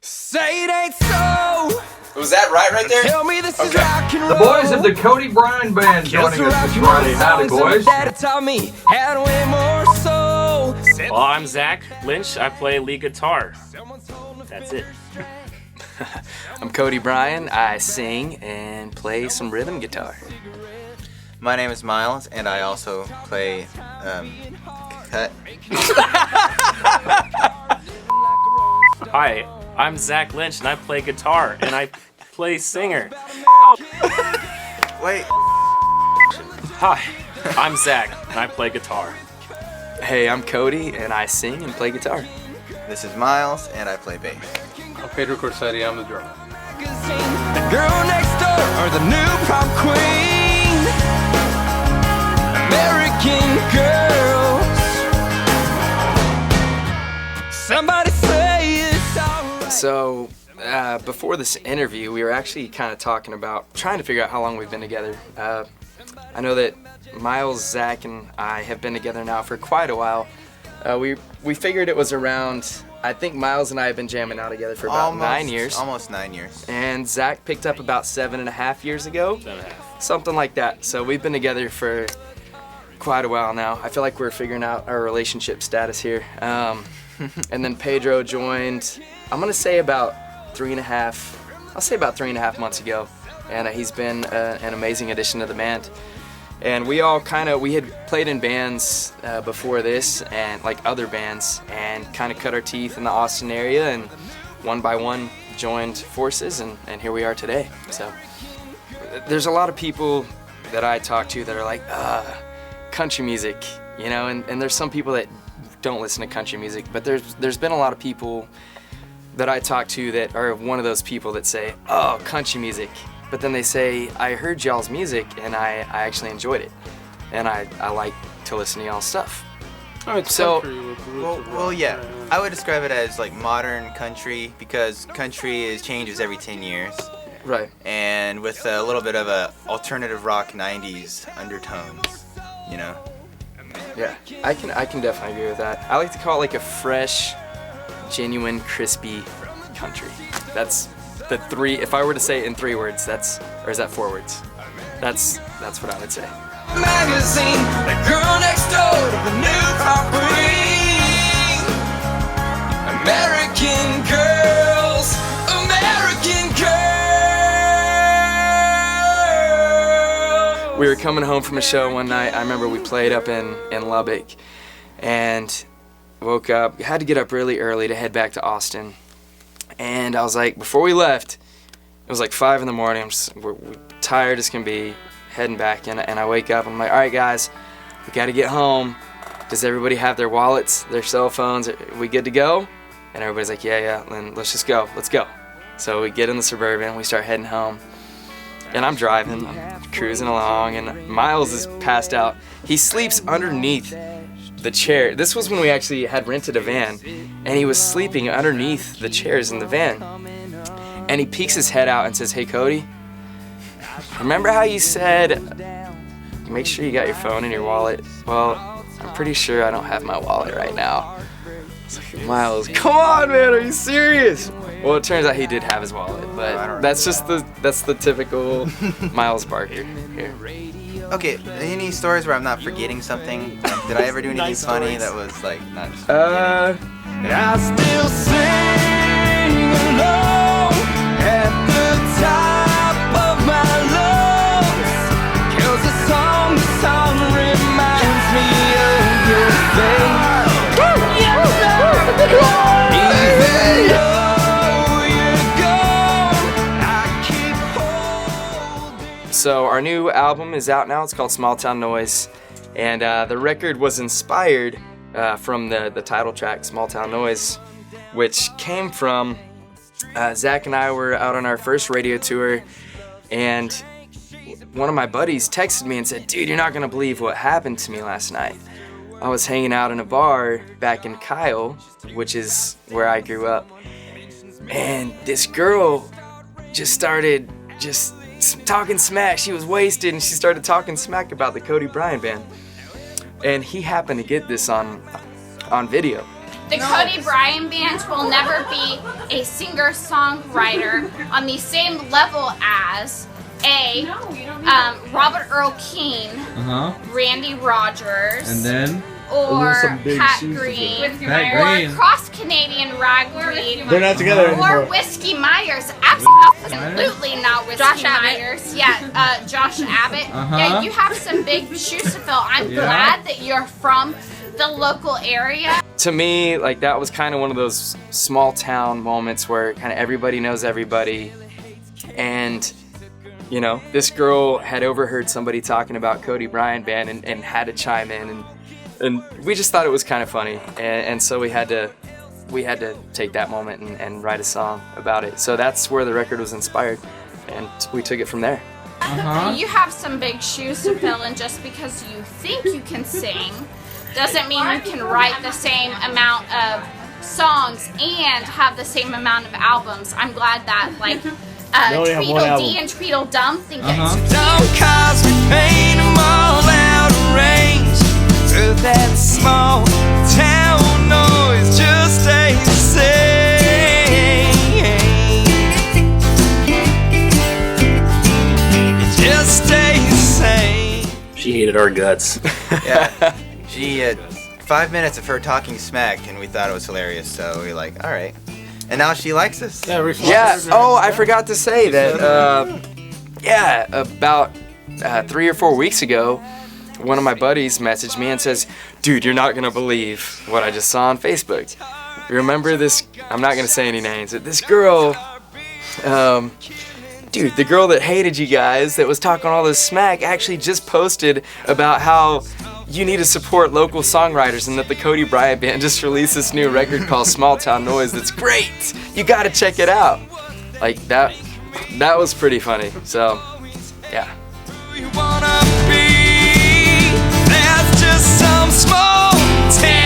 Say it ain't so. Was that right there? Tell me this is rock and roll. The boys of the Cody Bryan Band joining us this Friday. Howdy, boys. Daddy taught me had way more soul. Well, I'm Zach Lynch. I play lead guitar. That's it. I'm Cody Bryan. I sing and play some rhythm guitar. My name is Miles, and I also play cut. Hi, I'm Zach Lynch, and I play guitar, and I play singer. Wait. Hi, I'm Zach, and I play guitar. Hey, I'm Cody, and I sing and play guitar. This is Miles, and I play bass. I'm Pedro Corsetti. I'm the drummer. The girl next door or the new prom queen. American girls. Somebody say it's alright. So, before this interview, we were actually kind of talking about trying to figure out how long we've been together. I know that Miles, Zach, and I have been together now for quite a while. We figured it was around, I think Miles and I have been jamming out together for about 9 years. Almost 9 years. And Zach picked up about 7.5 years ago. 7.5. Something like that. So we've been together for quite a while now. I feel like we're figuring out our relationship status here. And then Pedro joined, I'm gonna say about 3.5 months ago. And he's been an amazing addition to the band. And we all we had played in bands before this, and like other bands, and kind of cut our teeth in the Austin area, and one by one joined forces, and here we are today. So there's a lot of people that I talk to that are like, country music, you know, and there's some people that don't listen to country music, but there's been a lot of people that I talk to that are one of those people that say, oh, country music. But then they say, I heard y'all's music and I actually enjoyed it. And I like to listen to y'all's stuff. Oh, it's So- country with the roots of Well, rock. yeah. I would describe it as like modern country because country changes every 10 years. Right. And with a little bit of a alternative rock 90s undertones, you know. Yeah, I can definitely agree with that. I like to call it like a fresh, genuine, crispy country. That's the three, if I were to say it in 3 words, or is that 4 words? That's what I would say. Magazine, the girl next door to the new prom queen. American girls, American girls. We were coming home from a show one night. I remember we played up in Lubbock and woke up, had to get up really early to head back to Austin. And I was like, before we left, it was like 5 in the morning. We're tired as can be, heading back. And I wake up, I'm like, all right, guys, we got to get home. Does everybody have their wallets, their cell phones? Are we good to go? And everybody's like, yeah, then let's just go. Let's go. So we get in the Suburban, we start heading home. And I'm driving, I'm cruising along, and Miles is passed out. He sleeps underneath the chair. This was when we actually had rented a van, and he was sleeping underneath the chairs in the van. And he peeks his head out and says, hey, Cody, remember how you said, make sure you got your phone and your wallet? Well, I'm pretty sure I don't have my wallet right now. It's like, Miles, come on, man, are you serious? Well, it turns out he did have his wallet, but that's the typical Miles Barker here. Okay, any stories where I'm not forgetting something? Like, did I ever do anything Nice funny stories. that was like not just I still sing along at the top of my lungs. 'Cause the song reminds me of your face. Even though you're gone, I keep holding. So our new album is out now. It's called Small Town Noise, and the record was inspired from the title track, Small Town Noise, which came from Zach and I were out on our first radio tour, and one of my buddies texted me and said, dude, you're not gonna believe what happened to me last night. I was hanging out in a bar back in Kyle, which is where I grew up, and this girl just started talking smack. She was wasted, and she started talking smack about the Cody Bryan Band. And he happened to get this on video. The Cody Bryan Band will never be a singer-songwriter on the same level as a Robert Earl Keen, Randy Rogers, And then or some big Pat shoes to Green, Pat or Green. cross-Canadian ragweed, They're not together or anymore. Whiskey Myers. Absolutely not Whiskey Myers. Yeah, Josh Abbott. Yeah, you have some big shoes to fill. I'm glad that you're from the local area. To me, like, that was kind of one of those small town moments where kind of everybody knows everybody. And, you know, this girl had overheard somebody talking about Cody Bryan Band and had to chime in. And we just thought it was kind of funny. And so we had to take that moment and write a song about it. So that's where the record was inspired. And we took it from there. You have some big shoes to fill, and just because you think you can sing doesn't mean you can write the same amount of songs and have the same amount of albums. I'm glad that, like, only have one Tweedledee album. and Tweedledum think it's Don't cause me pain, I'm all out of range. Through that small town noise, just stay the same. Just stay the same. She hated our guts. Yeah. She had 5 minutes of her talking smack, and we thought it was hilarious. So we were like, all right. And now she likes us. Yeah. Oh, I forgot to say that. About 3 or 4 weeks ago, one of my buddies messaged me and says, "Dude, you're not gonna believe what I just saw on Facebook. Remember this? I'm not gonna say any names. But this girl, dude, the girl that hated you guys, that was talking all this smack, actually just posted about how you need to support local songwriters and that the Cody Bryan Band just released this new record called Small Town Noise. That's great. You gotta check it out." Like, that was pretty funny. So, yeah. You wanna be? There's just some small town